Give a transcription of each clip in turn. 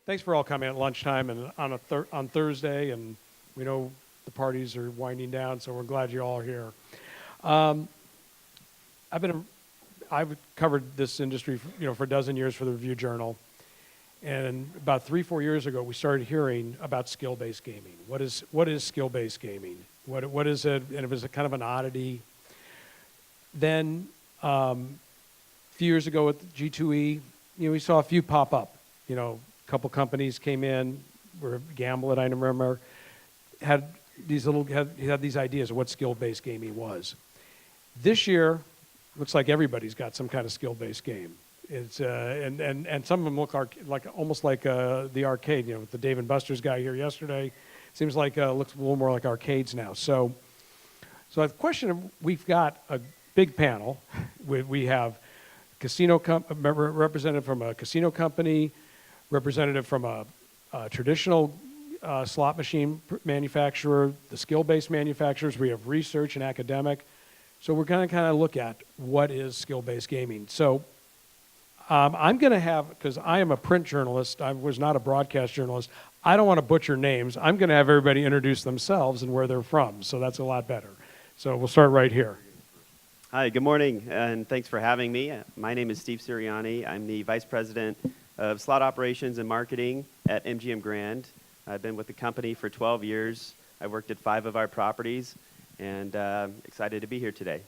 Thanks for all coming at lunchtime and on Thursday, and we know the parties are winding down, so we're glad you're all here. Um, I've covered this industry, for a dozen years for the Review Journal, and about 3-4 years ago, we started hearing about skill-based gaming. What is skill-based gaming? What is it? And it was a kind of an oddity. Then a few years ago with G2E, we saw a few pop up. A couple companies came in, were Gambling, I remember, had these ideas of what skill-based gaming was. This year, looks like everybody's got some kind of skill-based game. It's and some of them look almost like the arcade. With the Dave and Buster's guy here yesterday, seems like looks a little more like arcades now. So the question, we've got a big panel. We have representative from a casino company, representative from a traditional slot machine manufacturer, the skill-based manufacturers. We have research and academic. So we're going to kind of look at what is skill-based gaming. So I'm going to have, because I am a print journalist, I was not a broadcast journalist, I don't want to butcher names. I'm going to have everybody introduce themselves and where they're from, so that's a lot better. So we'll start right here. Hi, good morning, and thanks for having me. My name is Steve Sirianni. I'm the Vice President of Slot Operations and Marketing at MGM Grand. I've been with the company for 12 years. I've worked at 5 of our properties, and excited to be here today.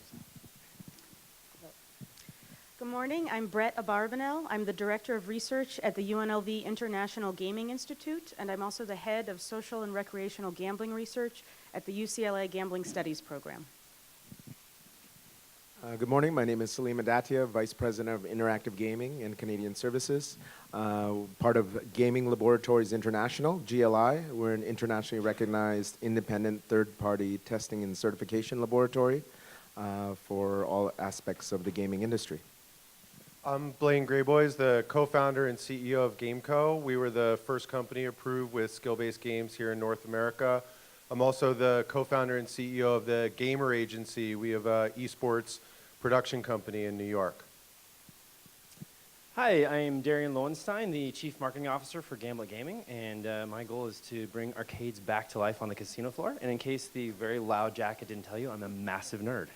Good morning. I'm Brett Abarbanel. I'm the Director of Research at the UNLV International Gaming Institute, and I'm also the Head of Social and Recreational Gambling Research at the UCLA Gambling Studies Program. Good morning. My name is Salim Adatia, Vice President of Interactive Gaming and Canadian Services, part of Gaming Laboratories International, GLI. We're an internationally recognized independent third-party testing and certification laboratory for all aspects of the gaming industry. I'm Blaine Grayboys, the co-founder and CEO of GameCo. We were the first company approved with skill-based games here in North America. I'm also the co-founder and CEO of the Gamer Agency. We have an esports production company in New York. Hi, I'm Darian Lowenstein, the Chief Marketing Officer for Gambler Gaming, and my goal is to bring arcades back to life on the casino floor. And in case the very loud jacket didn't tell you, I'm a massive nerd.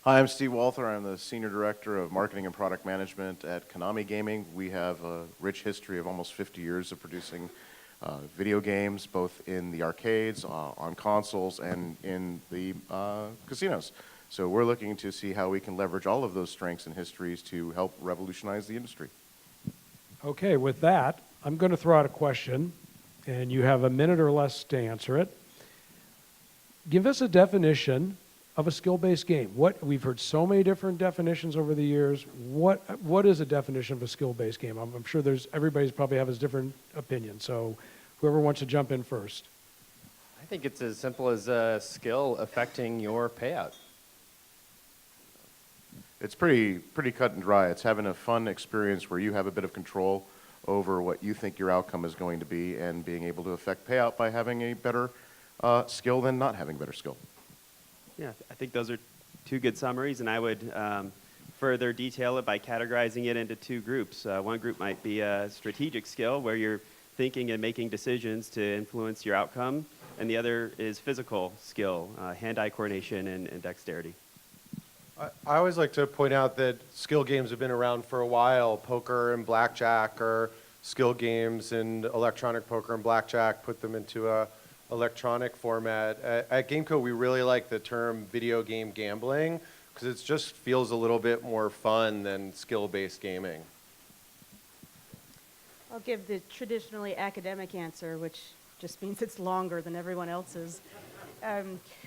Hi, I'm Steve Walther. I'm the Senior Director of Marketing and Product Management at Konami Gaming. We have a rich history of almost 50 years of producing video games, both in the arcades, on consoles, and in the casinos. So we're looking to see how we can leverage all of those strengths and histories to help revolutionize the industry. Okay, with that, I'm going to throw out a question, and you have a minute or less to answer it. Give us a definition of a skill-based game. We've heard so many different definitions over the years. What is a definition of a skill-based game? I'm sure everybody's probably have a different opinion. So whoever wants to jump in first. I think it's as simple as a skill affecting your payout. It's pretty cut and dry. It's having a fun experience where you have a bit of control over what you think your outcome is going to be and being able to affect payout by having a better skill than not having better skill. Yeah, I think those are 2 good summaries, and I would further detail it by categorizing it into 2 groups. One group might be a strategic skill, where you're thinking and making decisions to influence your outcome, and the other is physical skill, hand-eye coordination and dexterity. I always like to point out that skill games have been around for a while. Poker and blackjack are skill games, and electronic poker and blackjack put them into a electronic format. At GameCo, we really like the term video game gambling because it just feels a little bit more fun than skill-based gaming. I'll give the traditionally academic answer, which just means it's longer than everyone else's.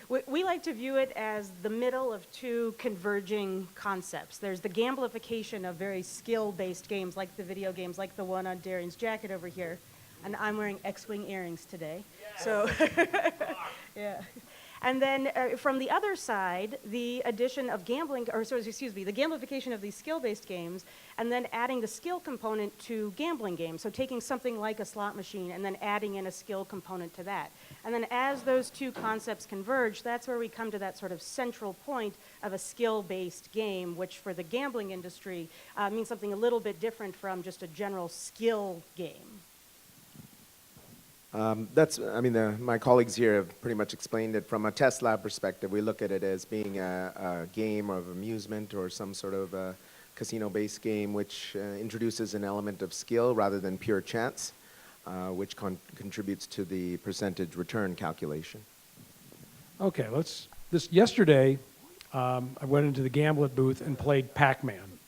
We like to view it as the middle of 2 converging concepts. There's the gamblification of very skill-based games, like the video games, like the one on Darian's jacket over here. And I'm wearing X-Wing earrings today. Yes. So, yeah. And then from the other side, the addition of the gamification of these skill-based games, and then adding the skill component to gambling games. So taking something like a slot machine and then adding in a skill component to that. And then as those two concepts converge, that's where we come to that sort of central point of a skill-based game, which for the gambling industry means something a little bit different from just a general skill game. My colleagues here have pretty much explained it. From a test lab perspective, we look at it as being a game of amusement or some sort of casino-based game which introduces an element of skill rather than pure chance, which contributes to the percentage return calculation. Okay, yesterday, I went into the Gamblet booth and played Pac-Man.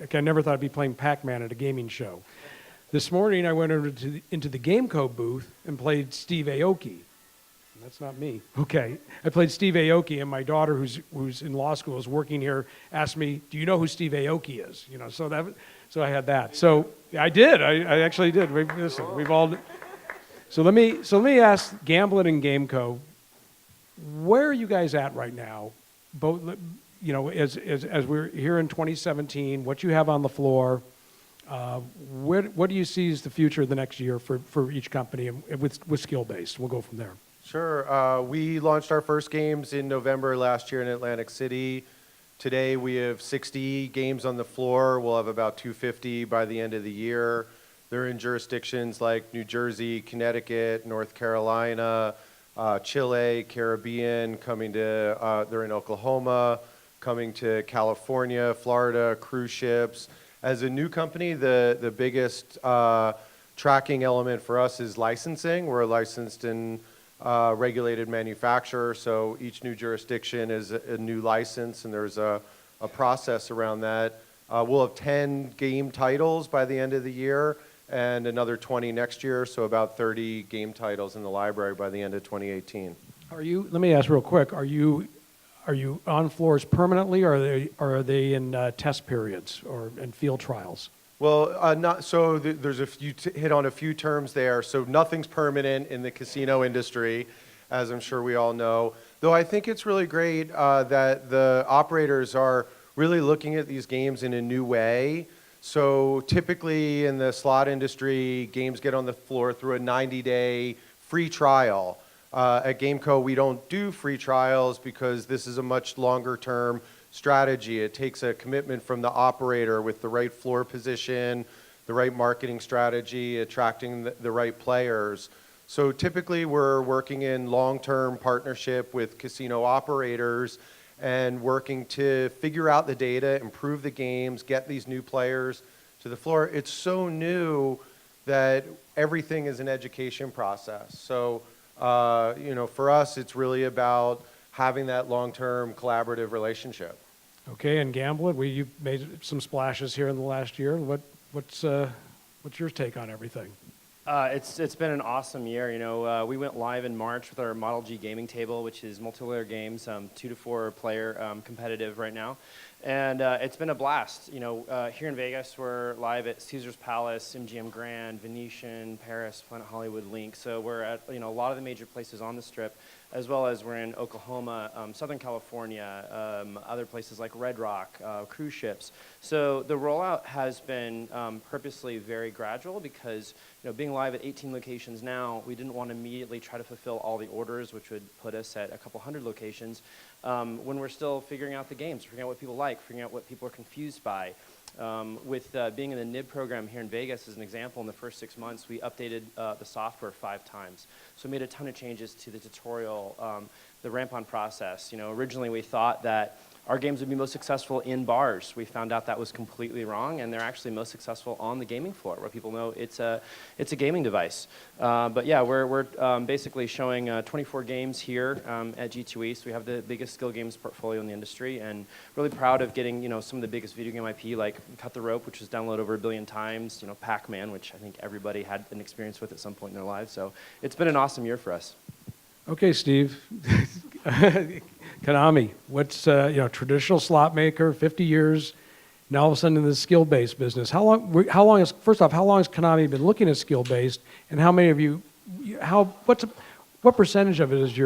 Okay, I never thought I'd be playing Pac-Man at a gaming show. This morning, I went into the Gameco booth and played Steve Aoki. That's not me. Okay, I played Steve Aoki, and my daughter, who's in law school, is working here, asked me, "Do you know who Steve Aoki is?" You know, so I had that. So I did. I actually did. We've all. So let me ask Gamblet and Gameco, where are you guys at right now? Both, you know, as we're here in 2017, what you have on the floor. What do you see as the future of the next year for each company and with skill-based? We'll go from there. Sure. We launched our first games in November last year in Atlantic City. Today we have 60 games on the floor. We'll have about 250 by the end of the year. They're in jurisdictions like New Jersey, Connecticut, North Carolina, Chile, Caribbean, they're in Oklahoma, coming to California, Florida, cruise ships. As a new company, the biggest tracking element for us is licensing. We're a licensed and regulated manufacturer, so each new jurisdiction is a new license, and there's a process around that. We'll have 10 game titles by the end of the year, and another 20 next year, so about 30 game titles in the library by the end of 2018. Let me ask real quick, are you on floors permanently, or are they in test periods or in field trials? Well, there's hit on a few terms there. So nothing's permanent in the casino industry, as I'm sure we all know. Though I think it's really great that the operators are really looking at these games in a new way. So typically in the slot industry, games get on the floor through a 90-day free trial. At Gameco, we don't do free trials because this is a much longer term strategy. It takes a commitment from the operator with the right floor position, the right marketing strategy, attracting the right players. So typically we're working in long-term partnership with casino operators and working to figure out the data, improve the games, get these new players to the floor. It's so new that everything is an education process. So for us, it's really about having that long-term collaborative relationship. Okay, and Gamblet, you've made some splashes here in the last year. What's your take on everything? It's been an awesome year. You know, we went live in March with our Model G gaming table, which is multiplayer games, 2 to 4 player competitive right now, and it's been a blast. You know, here in Vegas, we're live at Caesar's Palace, MGM Grand, Venetian, Paris, Planet Hollywood, Link. So we're at a lot of the major places on the Strip, as well as we're in Oklahoma, Southern California, other places like Red Rock, cruise ships. So the rollout has been purposely very gradual because, being live at 18 locations now, we didn't want to immediately try to fulfill all the orders, which would put us at a couple hundred locations, when we're still figuring out the games, figuring out what people like, figuring out what people are confused by. With being in the NIB program here in Vegas, as an example, in the first 6 months, we updated the software 5 times. So we made a ton of changes to the tutorial, the ramp-on process. Originally we thought that our games would be most successful in bars. We found out that was completely wrong, and they're actually most successful on the gaming floor, where people know it's a gaming device. But yeah, we're basically showing 24 games here at G2E, so we have the biggest skill games portfolio in the industry, and really proud of getting some of the biggest video game IP, like Cut the Rope, which was downloaded over 1 billion times, Pac-Man, which I think everybody had an experience with at some point in their lives. So it's been an awesome year for us. Okay, Steve. Konami, what's traditional slot maker, 50 years, now all of a sudden in the skill-based business. How long has Konami been looking at skill-based, and how many of you, what percentage of it is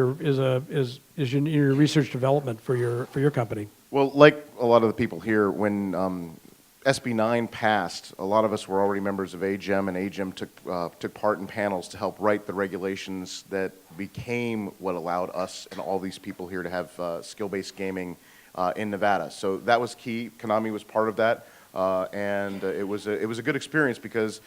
in your research development for your company? Well, like a lot of the people here, when SB9 passed, a lot of us were already members of AGEM, and AGEM took part in panels to help write the regulations that became what allowed us and all these people here to have skill-based gaming in Nevada. So that was key. Konami was part of that, and it was a good experience because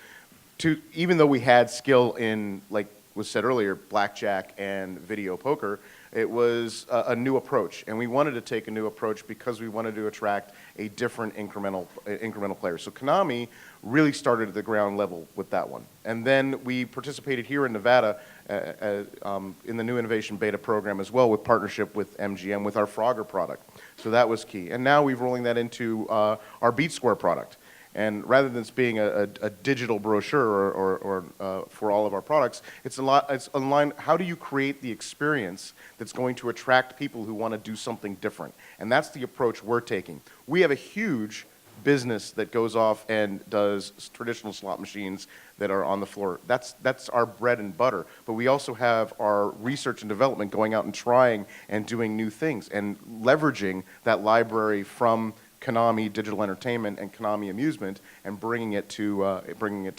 even though we had skill in, like was said earlier, blackjack and video poker, it was a new approach, and we wanted to take a new approach because we wanted to attract a different incremental player. So Konami really started at the ground level with that one. And then we participated here in Nevada in the New Innovation Beta program as well, with partnership with MGM with our Frogger product. So that was key. And now we're rolling that into our Beat Square product. And rather than this being a digital brochure or for all of our products, it's online. How do you create the experience that's going to attract people who want to do something different? And that's the approach we're taking. We have a huge business that goes off and does traditional slot machines that are on the floor. That's our bread and butter. But we also have our research and development going out and trying and doing new things and leveraging that library from Konami Digital Entertainment and Konami Amusement and bringing it to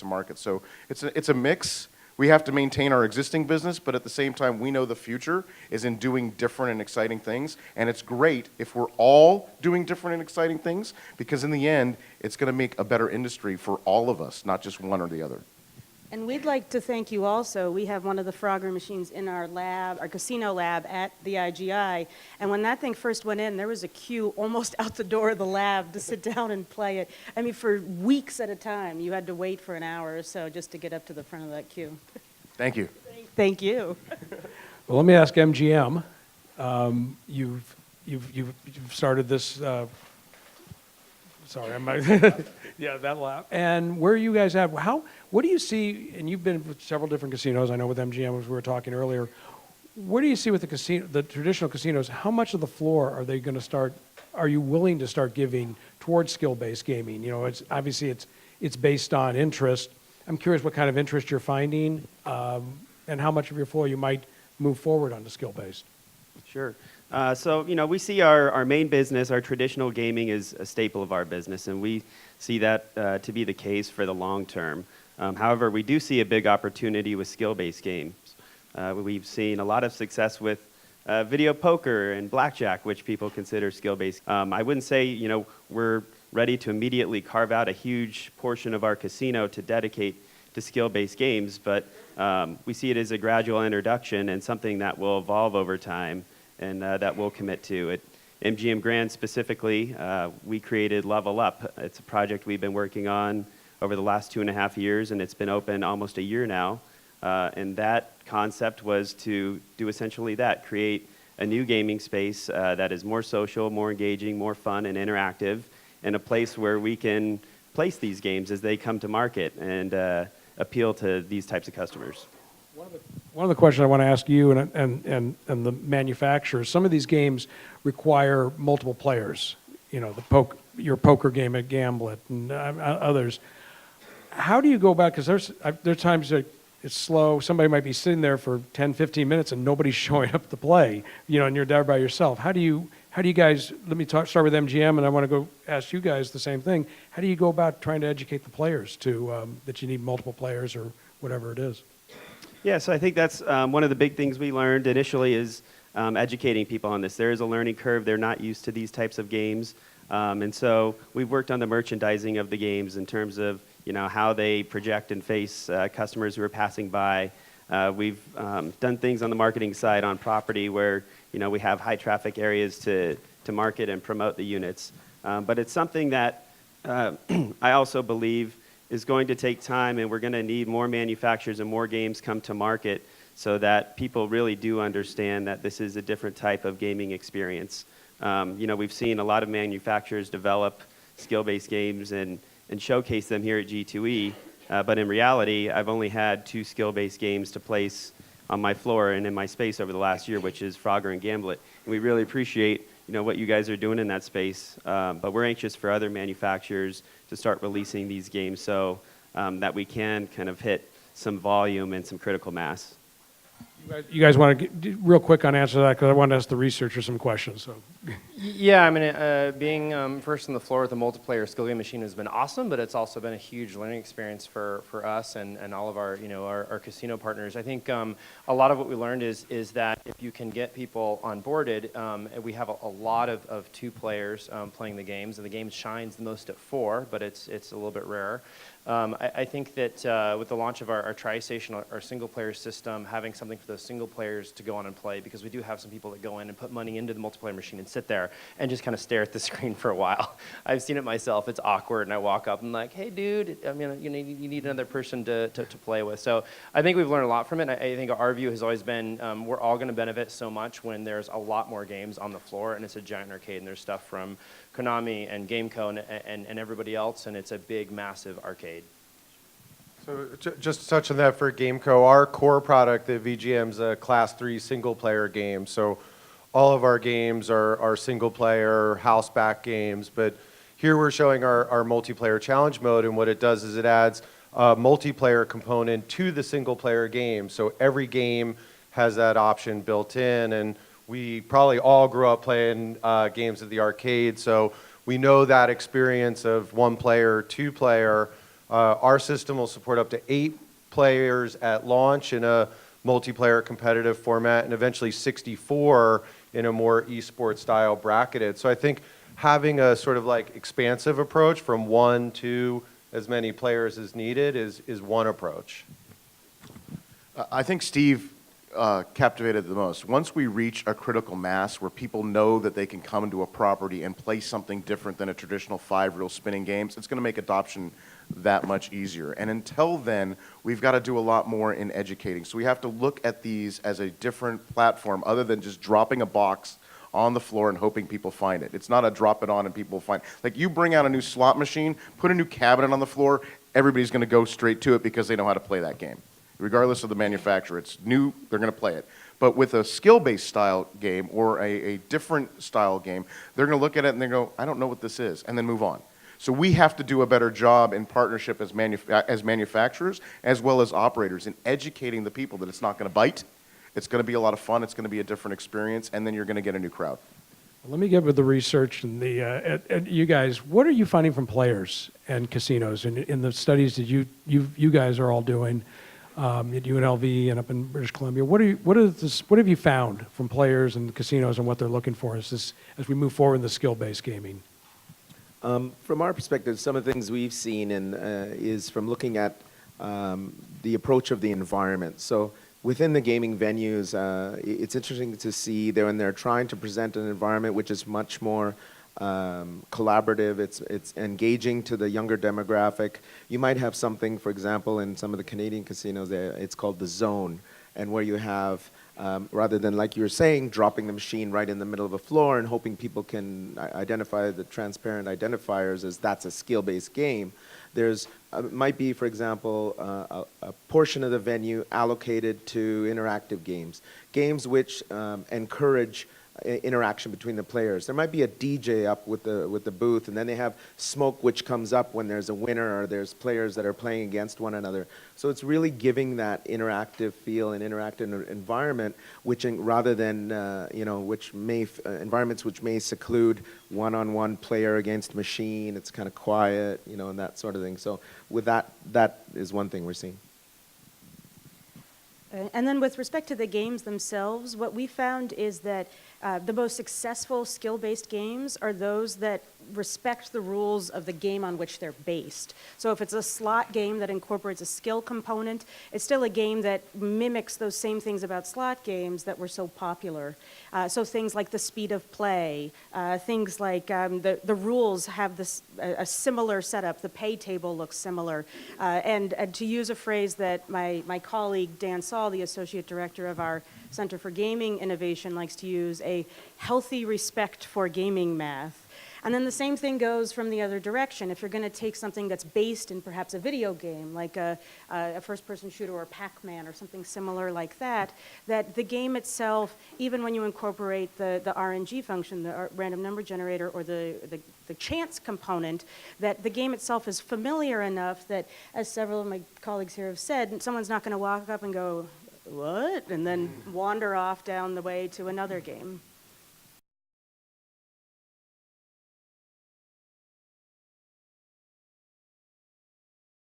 market. So it's a mix. We have to maintain our existing business, but at the same time, we know the future is in doing different and exciting things. And it's great if we're all doing different and exciting things, because in the end, it's going to make a better industry for all of us, not just one or the other. And we'd like to thank you also. We have one of the Frogger machines in our lab, our casino lab at the IGI. And when that thing first went in, there was a queue almost out the door of the lab to sit down and play it. I mean, for weeks at a time, you had to wait for an hour or so just to get up to the front of that queue. Thank you. Thank you. Well, let me ask MGM. You've started this. Sorry, yeah, that lab. And where you guys at? What do you see? And you've been with several different casinos. I know with MGM, as we were talking earlier. What do you see with the traditional casinos? How much of the floor are they going to start? Are you willing to start giving towards skill-based gaming? You know, it's obviously it's based on interest. I'm curious what kind of interest you're finding, and how much of your floor you might move forward onto skill-based. Sure. So, we see our main business, our traditional gaming, is a staple of our business, and we see that to be the case for the long term. However, we do see a big opportunity with skill-based games. We've seen a lot of success with video poker and blackjack, which people consider skill-based. I wouldn't say, we're ready to immediately carve out a huge portion of our casino to dedicate to skill-based games, but we see it as a gradual introduction and something that will evolve over time and that we'll commit to. At MGM Grand specifically, we created Level Up. It's a project we've been working on over the last 2.5 years, and it's been open almost a year now. And that concept was to do essentially that, create a new gaming space that is more social, more engaging, more fun and interactive, and a place where we can place these games as they come to market and appeal to these types of customers. One of the questions I want to ask you and the manufacturers, some of these games require multiple players. You know, your poker game at Gamblet and others. How do you go about, because there are times that it's slow, somebody might be sitting there for 10, 15 minutes and nobody's showing up to play, and you're there by yourself. How do you guys, let me start with MGM, and I want to go ask you guys the same thing. How do you go about trying to educate the players that you need multiple players or whatever it is? Yeah, so I think that's one of the big things we learned initially is educating people on this. There is a learning curve. They're not used to these types of games. And so we've worked on the merchandising of the games in terms of how they project and face customers who are passing by. We've done things on the marketing side on property where we have high traffic areas to market and promote the units. But it's something that I also believe is going to take time, and we're going to need more manufacturers and more games come to market so that people really do understand that this is a different type of gaming experience. We've seen a lot of manufacturers develop skill-based games and showcase them here at G2E, but in reality, I've only had 2 skill-based games to place on my floor and in my space over the last year, which is Frogger and Gamblet. And we really appreciate what you guys are doing in that space, but we're anxious for other manufacturers to start releasing these games so that we can kind of hit some volume and some critical mass. You guys want to real quick on answer that because I want to ask the researchers some questions. So. Yeah, I mean, being first on the floor with a multiplayer skill game machine has been awesome, but it's also been a huge learning experience for us and all of our, our casino partners. I think a lot of what we learned is that if you can get people onboarded, we have a lot of two players playing the games, and the game shines the most at 4, but it's a little bit rarer. I think that with the launch of our Tri-Station, our single-player system, having something for those single players to go on and play, because we do have some people that go in and put money into the multiplayer machine and sit there and just kind of stare at the screen for a while. I've seen it myself. It's awkward, and I walk up and like, hey, dude, I mean, you need another person to play with. So I think we've learned a lot from it. I think our view has always been we're all going to benefit so much when there's a lot more games on the floor, and it's a giant arcade, and there's stuff from Konami and Gameco and everybody else, and it's a big, massive arcade. So just to touch on that for Gameco, our core product, the VGM's a Class 3 single-player game. So all of our games are single-player, house-back games. But here we're showing our multiplayer challenge mode, and what it does is it adds a multiplayer component to the single-player game. So every game has that option built in, and we probably all grew up playing games at the arcade, so we know that experience of 1-player, 2-player. Our system will support up to 8 players at launch in a multiplayer competitive format, and eventually 64 in a more esports style bracketed. So I think having a sort of like expansive approach from 1 to as many players as needed is one approach. I think Steve captivated the most. Once we reach a critical mass where people know that they can come into a property and play something different than a traditional 5-reel spinning games, it's going to make adoption that much easier. And until then, we've got to do a lot more in educating. So we have to look at these as a different platform other than just dropping a box on the floor and hoping people find it. It's not a drop it on and people find it. Like you bring out a new slot machine, put a new cabinet on the floor, everybody's going to go straight to it because they know how to play that game. Regardless of the manufacturer, it's new, they're going to play it. But with a skill-based style game or a different style game, they're going to look at it and they go, I don't know what this is, and then move on. So we have to do a better job in partnership as manufacturers as well as operators in educating the people that it's not going to bite, it's going to be a lot of fun, it's going to be a different experience, and then you're going to get a new crowd. Let me get with the research and and you guys. What are you finding from players and casinos in the studies that you guys are all doing at UNLV and up in British Columbia? What have you found from players and casinos and what they're looking for as we move forward in the skill-based gaming? From our perspective, some of the things we've seen is from looking at the approach of the environment. So within the gaming venues, it's interesting to see when they're trying to present an environment which is much more collaborative, it's engaging to the younger demographic. You might have something, for example, in some of the Canadian casinos, it's called the zone, and where you have rather than, like you were saying, dropping the machine right in the middle of a floor and hoping people can identify the transparent identifiers as that's a skill-based game. There's might be, for example, a portion of the venue allocated to interactive games, games which encourage interaction between the players. There might be a DJ up with the booth, and then they have smoke which comes up when there's a winner or there's players that are playing against one another. So it's really giving that interactive feel and interactive environment, which rather than environments which may seclude one-on-one player against machine. It's kind of quiet, and that sort of thing. So with that is one thing we're seeing. And then with respect to the games themselves, what we found is that the most successful skill-based games are those that respect the rules of the game on which they're based. So if it's a slot game that incorporates a skill component, it's still a game that mimics those same things about slot games that were so popular. So things like the speed of play, things like the rules have a similar setup, the pay table looks similar. And to use a phrase that my colleague Dan Saul, the Associate Director of our Center for Gaming Innovation, likes to use, a healthy respect for gaming math. And then the same thing goes from the other direction. If you're going to take something that's based in perhaps a video game, like a first-person shooter or Pac-Man or something similar like that the game itself, even when you incorporate the RNG function, the random number generator, or the chance component, that the game itself is familiar enough that, as several of my colleagues here have said, someone's not going to walk up and go, what? And then wander off down the way to another game.